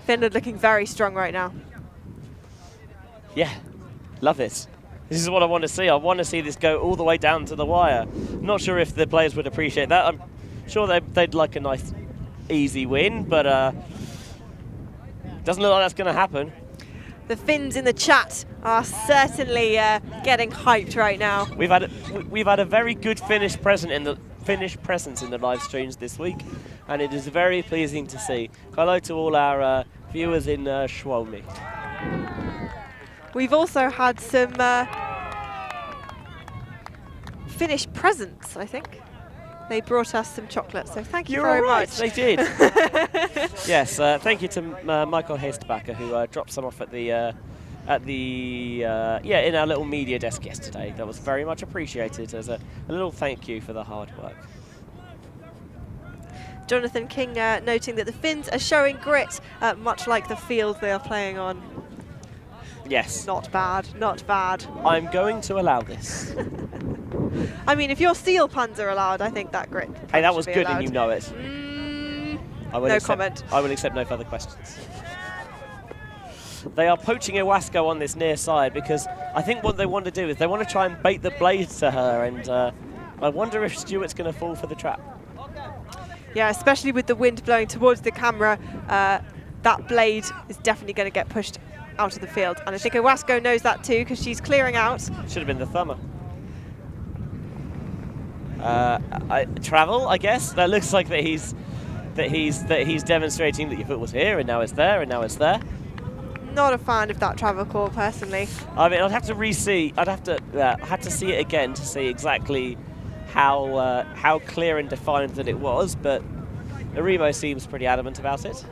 Finland looking very strong right now. Yeah, love it. This is what I want to see. I want to see this go all the way down to the wire. Not sure if the players would appreciate that. I'm sure they'd like a nice, easy win, but doesn't look like that's going to happen. The Finns in the chat are certainly getting hyped right now. We've had a very good Finnish presence in the live streams this week, and it is very pleasing to see. Hello to all our viewers in Suomi. We've also had some Finnish presents, I think. They brought us some chocolate, so thank you very much. They did. Yes, thank you to Michael Hestbacker, who dropped some off at the in our little media desk yesterday. That was very much appreciated as a little thank you for the hard work. Jonathan King noting that the Finns are showing grit, much like the field they are playing on. Yes. Not bad, not bad. I'm going to allow this. I mean, if your seal puns are allowed, I think that grit. Hey, that was good allowed. And you know it. No comment. I will accept no further questions. They are poaching Iwasco on this near side because I think what they want to do is they want to try and bait the blade to her, and I wonder if Stewart's going to fall for the trap. Yeah, especially with the wind blowing towards the camera, that blade is definitely going to get pushed out of the field. And I think Iwasco knows that too because she's clearing out. Should have been the thumber. Travel, I guess. That looks like that he's demonstrating that your foot was here and now it's there and now it's there. Not a fan of that travel call personally. I mean, I'd have to see it again to see exactly how clear and defined that it was, but Arimo seems pretty adamant about it.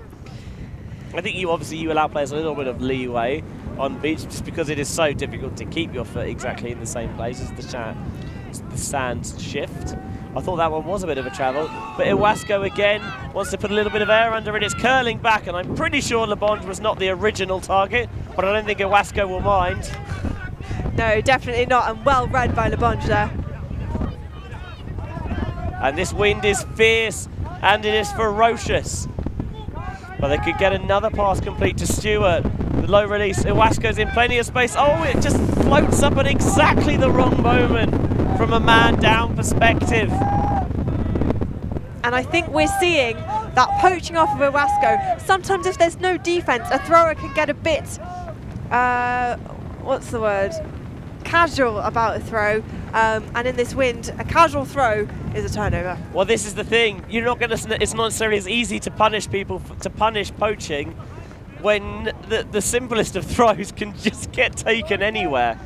I think you allow players a little bit of leeway on beach just because it is so difficult to keep your foot exactly in the same place as the sands shift. I thought that one was a bit of a travel, but Iwasco again wants to put a little bit of air under it. It's curling back, and I'm pretty sure LeBonge was not the original target, but I don't think Iwasco will mind. No, definitely not, and well read by LeBonge there. And this wind is fierce, and it is ferocious. But they could get another pass complete to Stewart. The low release, Iwasco's in plenty of space. Oh, it just floats up at exactly the wrong moment from a man down perspective. And I think we're seeing that poaching off of Iwasco. Sometimes if there's no defense, a thrower can get a bit, what's the word? Casual about a throw. And in this wind, a casual throw is a turnover. Well, this is the thing. You're not going to. It's not necessarily as easy to punish people to punish poaching when the simplest of throws can just get taken anywhere.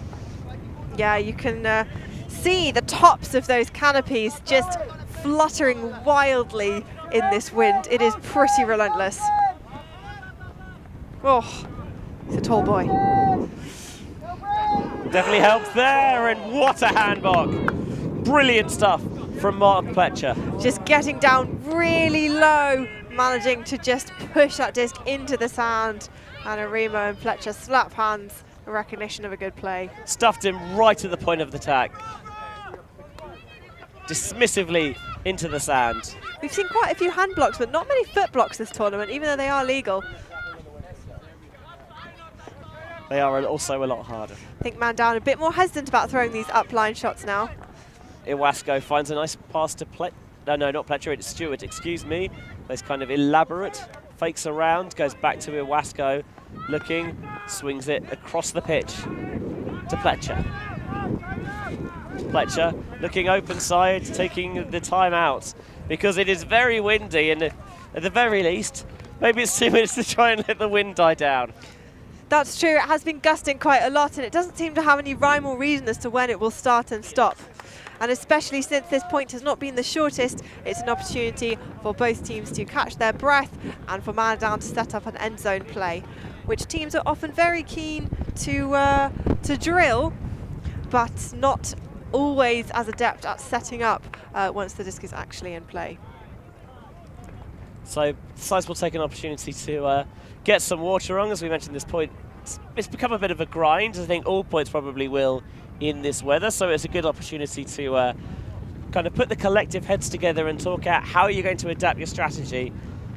Yeah, you can see the tops of those canopies just fluttering wildly in this wind. It is pretty relentless. Oh, he's a tall boy. Definitely helps there, and what a handball. Brilliant stuff from Mark Pletcher. Just getting down really low, managing to just push that disc into the sand, and Arimo and Pletcher slap hands, a recognition of a good play. Stuffed him right at the point of the attack. Dismissively into the sand. We've seen quite a few hand blocks, but not many foot blocks this tournament, even though they are legal. They are also a lot harder. I think man down a bit more hesitant about throwing these upline shots now. Iwasco finds a nice pass to no, not Pletcher, it's Stewart, excuse me. Plays kind of elaborate, fakes around, goes back to Iwasco, looking, swings it across the pitch to Pletcher. Pletcher looking open side, taking the time out because it is very windy, and at the very least, maybe it's 2 minutes to try and let the wind die down. That's true, it has been gusting quite a lot, and it doesn't seem to have any rhyme or reason as to when it will start and stop. And especially since this point has not been the shortest, it's an opportunity for both teams to catch their breath and for man down to set up an end zone play, which teams are often very keen to drill, but not always as adept at setting up once the disc is actually in play. So sides will take an opportunity to get some water on. As we mentioned, this point, it's become a bit of a grind. I think all points probably will in this weather, so it's a good opportunity to kind of put the collective heads together and talk out how you're going to adapt your strategy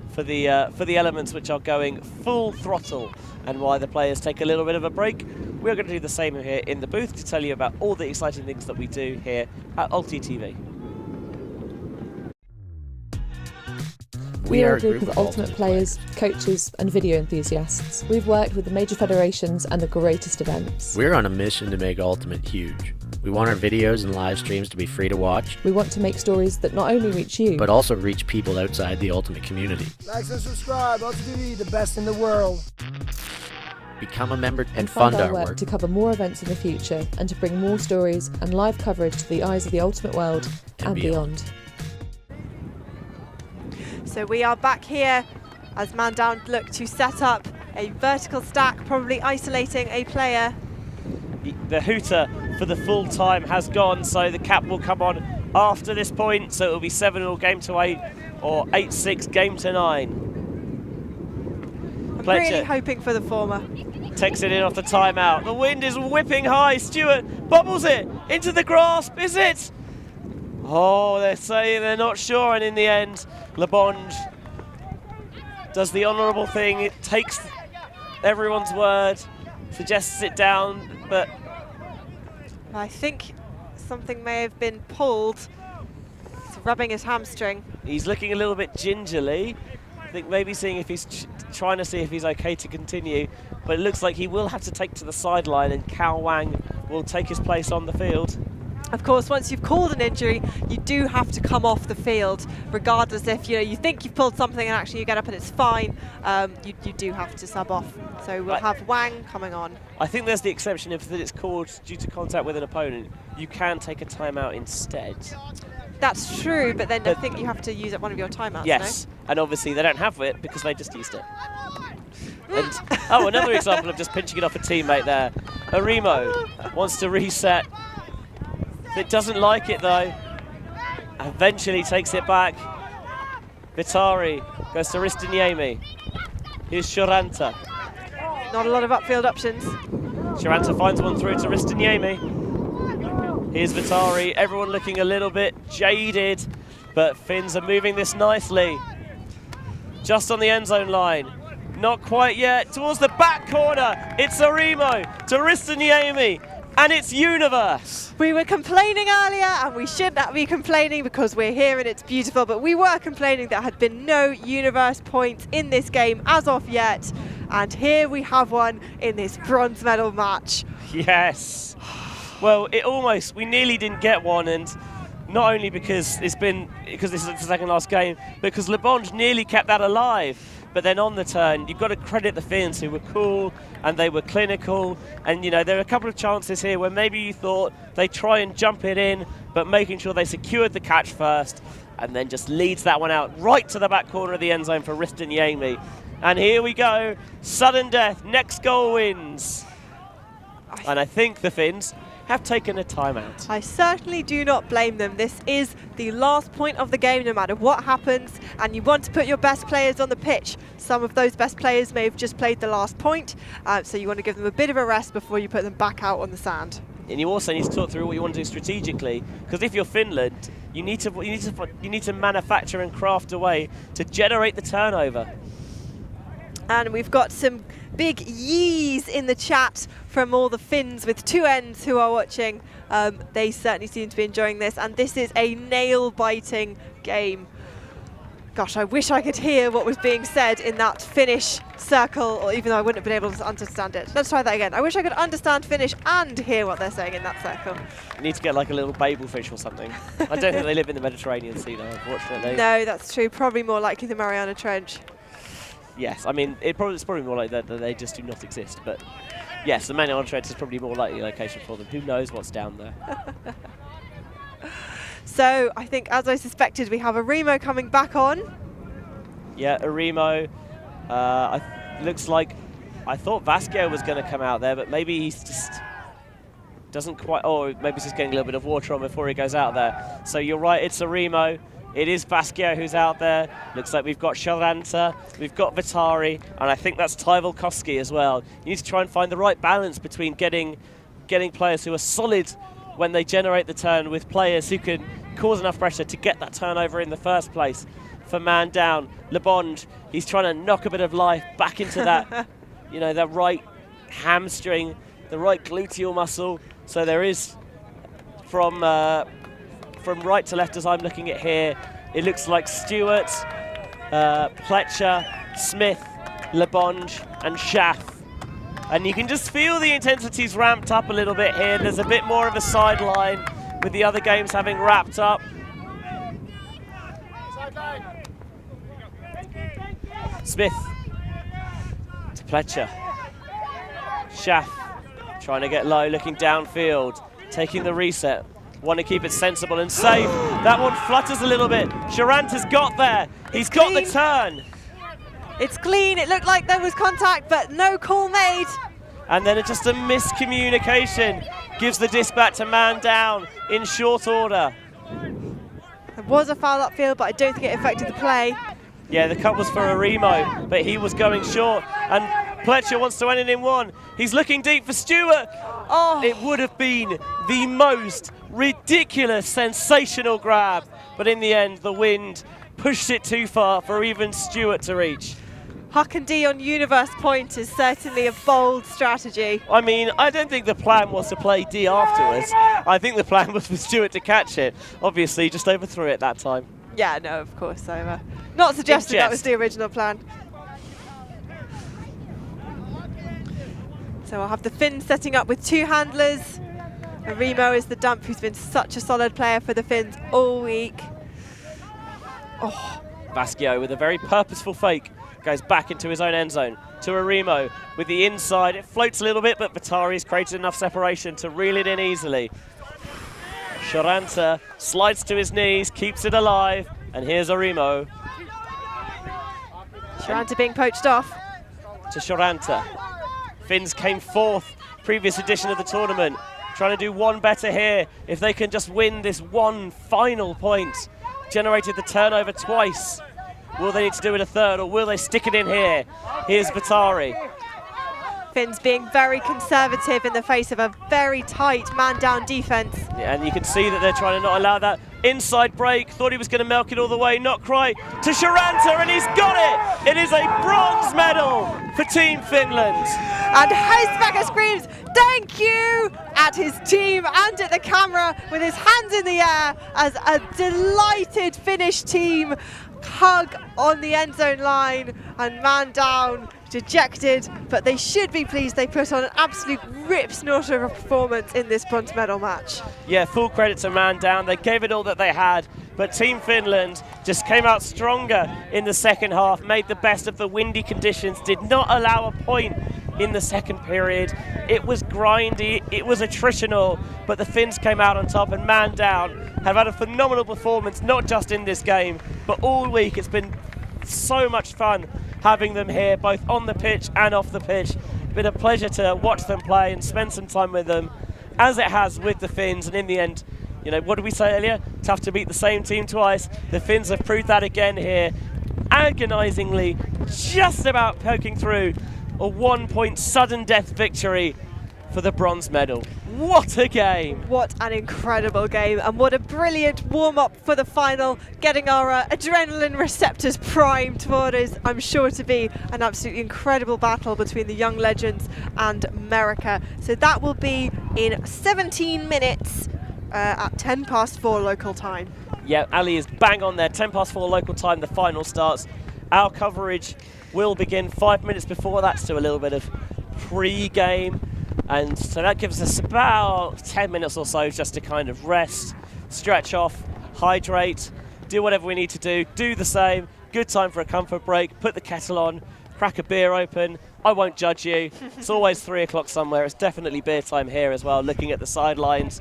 for the elements which are going full throttle, and why the players take a little bit of a break. We're going to do the same here in the booth to tell you about all the exciting things that we do here at Ulti TV. We are a group of ultimate players, coaches and video enthusiasts. We've worked with the major federations and the greatest events. We're on a mission to make Ultimate huge. We want our videos and live streams to be free to watch. We want to make stories that not only reach you, but also reach people outside the Ultimate community. Like and subscribe, Ulti TV, the best in the world. Become a member and fund fund our our work work. to cover more events in the future and to bring more stories and live coverage to the eyes of the Ultimate world and beyond. So we are back here as man down look to set up a vertical stack, probably isolating a player. The hooter for the full time has gone, so the cap will come on after this point, so it will be 7-0 game to 8 or 8-6 game to 9. I'm really hoping for the former. Takes it in off the timeout. The wind is whipping high. Stewart bobbles it into the grasp. Is it? Oh, they're saying they're not sure, and in the end, Lebonge does the honourable thing. It takes everyone's word, suggests it down, but I think something may have been pulled. He's rubbing his hamstring. He's looking a little bit gingerly. I think maybe seeing if he's trying to see if he's okay to continue, but it looks like he will have to take to the sideline, and Cao Wang will take his place on the field. Of course, once you've called an injury, you do have to come off the field, regardless if you think you've pulled something and actually you get up and it's fine. You do have to sub off. So we'll have Wang coming on. I think there's the exception if it's called due to contact with an opponent. You can take a timeout instead. That's true, but then I think you have to use up one of your timeouts. Yes, and obviously they don't have it because they just used it. And another example of just pinching it off a teammate there. Arimo wants to reset. It doesn't like it though. Eventually takes it back. Vitari goes to Ristiniemi. Here's Sharanta. Not a lot of upfield options. Sharanta finds one through to Ristiniemi. Here's Vitari. Everyone looking a little bit jaded, but Finns are moving this nicely. Just on the end zone line. Not quite yet. Towards the back corner. It's Arimo to Ristiniemi. And it's Universe. We were complaining earlier, and we should not be complaining because we're here and it's beautiful, but we were complaining there had been no Universe points in this game as of yet. And here we have one in this bronze medal match. Yes. Well, we nearly didn't get one, and not only because this is the second last game, because Lebonge nearly kept that alive. But then on the turn, you've got to credit the Finns, who were cool and they were clinical. And there are a couple of chances here where maybe you thought they try and jump it in, but making sure they secured the catch first, and then just leads that one out right to the back corner of the end zone for Ristiniemi. And here we go, sudden death, next goal wins. And I think the Finns have taken a timeout. I certainly do not blame them. This is the last point of the game, no matter what happens, and you want to put your best players on the pitch. Some of those best players may have just played the last point, so you want to give them a bit of a rest before you put them back out on the sand. And you also need to talk through what you want to do strategically, because if you're Finland, you need to manufacture and craft a way to generate the turnover. And we've got some big yees in the chat from all the Finns with 2 ends who are watching. They certainly seem to be enjoying this, and this is a nail-biting game. Gosh, I wish I could hear what was being said in that Finnish circle, or even though I wouldn't have been able to understand it. Let's try that again. I wish I could understand Finnish and hear what they're saying in that circle. You need to get like a little babel fish or something. I don't think they live in the Mediterranean Sea, though, unfortunately. No, that's true. Probably more likely the Mariana Trench. Yes, I mean, it's probably more like that they just do not exist. But yes, the Mariana Trench is probably more likely location for them. Who knows what's down there? So I think, as I suspected, we have a Remo coming back on. Yeah, a Remo. Looks like I thought Vasquez was going to come out there, but maybe he's just doesn't quite. Or maybe he's just getting a little bit of water on before he goes out there. So you're right, it's a Remo. It is Vasquez who's out there. Looks like we've got Sharanta, we've got Vitari, and I think that's Tyvalkoski as well. You need to try and find the right balance between getting players who are solid when they generate the turn with players who can cause enough pressure to get that turnover in the first place. For man down, Le Bond, he's trying to knock a bit of life back into that, that right hamstring, the right gluteal muscle. So there is, from right to left as I'm looking at here, it looks like Stewart, Pletcher, Smith, Le Bond and Schaff. And you can just feel the intensity's ramped up a little bit here. There's a bit more of a sideline with the other games having wrapped up. Smith to Pletcher. Schaff trying to get low, looking downfield, taking the reset. Want to keep it sensible and safe. That one flutters a little bit. Sharanta's got there. He's got the turn. It's clean. It looked like there was contact, but no call made. And then it's just a miscommunication. Gives the disc back to man down in short order. There was a foul upfield, but I don't think it affected the play. Yeah, the cut was for a Remo, but he was going short. And Pletcher wants to end it in one. He's looking deep for Stewart. Oh. It would have been the most ridiculous, sensational grab. But in the end, the wind pushed it too far for even Stewart to reach. Huck and D on Universe Point is certainly a bold strategy. I mean, I don't think the plan was to play D afterwards. I think the plan was for Stewart to catch it. Obviously, just overthrew it that time. Yeah, no, of course. I'm not suggesting that was the original plan. So I'll have the Finns setting up with 2 handlers. And Remo is the dump, who's been such a solid player for the Finns all week. Oh. Vasquez with a very purposeful fake. Goes back into his own end zone to a Remo with the inside. It floats a little bit, but Vitari's created enough separation to reel it in easily. Sharanta slides to his knees, keeps it alive, and here's a Remo. Sharanta being poached off. To Sharanta. Finns came 4th, previous edition of the tournament. Trying to do one better here. If they can just win this one final point. Generated the turnover twice. Will they need to do it a third, or will they stick it in here? Here's Vitari. Finns being very conservative in the face of a very tight man-down defence. Yeah, and you can see that they're trying to not allow that inside break. Thought he was going to milk it all the way, not quite. To Sharanta, and he's got it! It is a bronze medal for Team Finland. And Heisbacher screams, "Thank you!" at his team and at the camera with his hands in the air as a delighted Finnish team hug on the end zone line, and man down, dejected, but they should be pleased. They put on an absolute rip snorter of a performance in this bronze medal match. Yeah, full credit to man down. They gave it all that they had, but Team Finland just came out stronger in the second half, made the best of the windy conditions, did not allow a point in the second period. It was grindy, it was attritional, but the Finns came out on top, and man down have had a phenomenal performance, not just in this game, but all week. It's been so much fun having them here, both on the pitch and off the pitch. It's been a pleasure to watch them play and spend some time with them, as it has with the Finns. And in the end, what did we say earlier? Tough to beat the same team twice. The Finns have proved that again here, agonisingly, just about poking through a 1-point sudden death victory for the bronze medal. What a game! What an incredible game, and what a brilliant warm-up for the final, getting our adrenaline receptors primed for what is, I'm sure, to be an absolutely incredible battle between the young legends and America. So that will be in 17 minutes at 10 past 4 local time. Yeah, Ali is bang on there, 10 past 4 local time, the final starts. Our coverage will begin 5 minutes before that, so a little bit of pre-game. And so that gives us about 10 minutes or so just to kind of rest, stretch off, hydrate, do whatever we need to do the same. Good time for a comfort break, put the kettle on, crack a beer open. I won't judge you. It's always 3 o'clock somewhere. It's definitely beer time here as well, looking at the sidelines.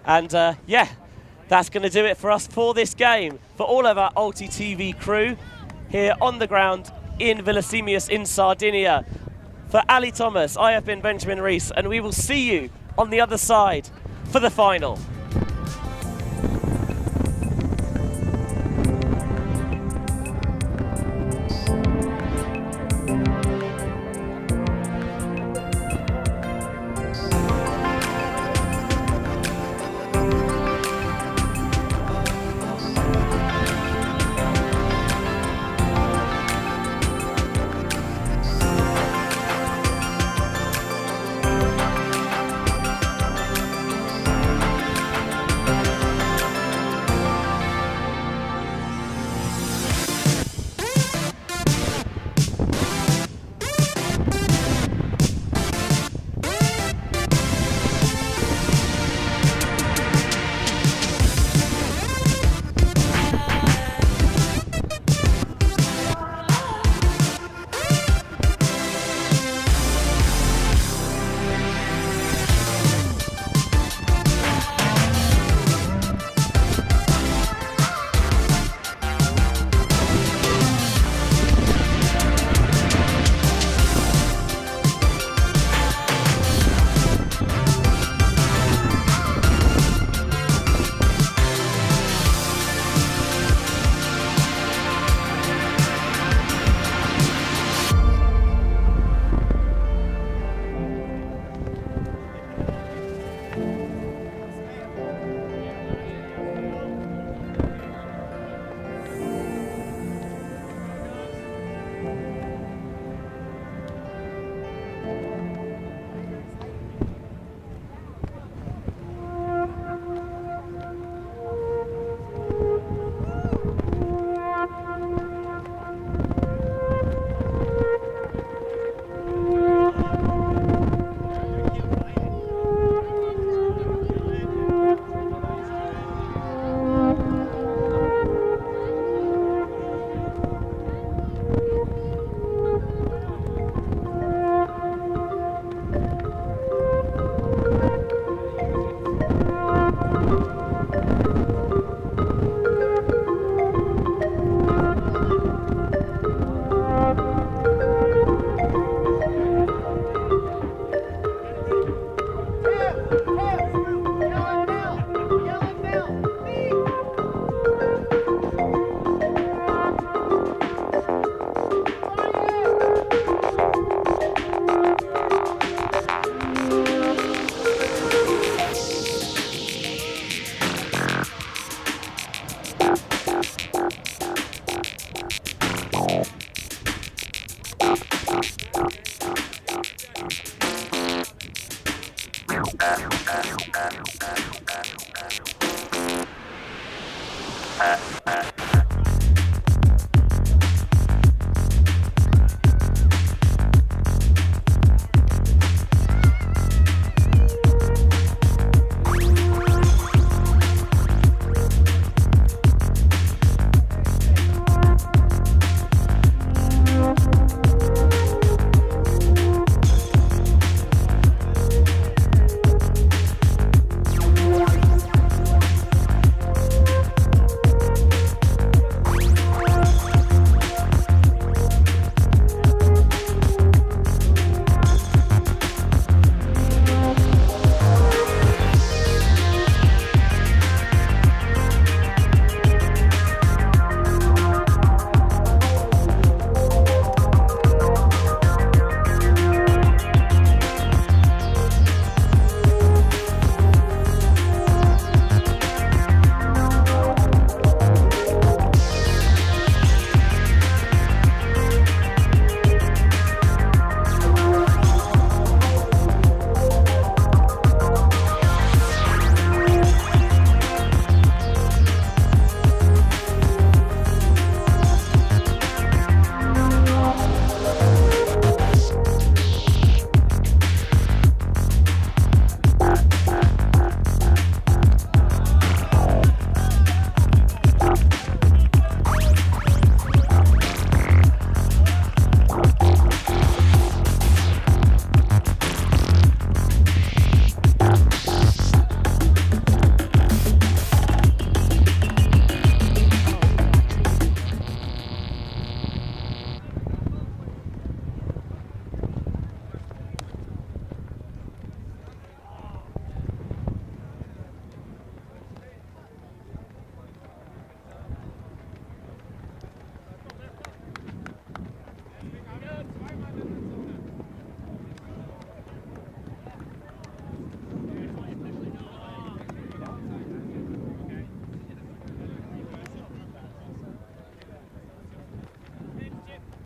And yeah, that's going to do it for us for this game. For all of our Ulti TV crew here on the ground in Villa Seamus in Sardinia. For Ali Thomas, I have been Benjamin Rees, and we will see you on the other side for the final.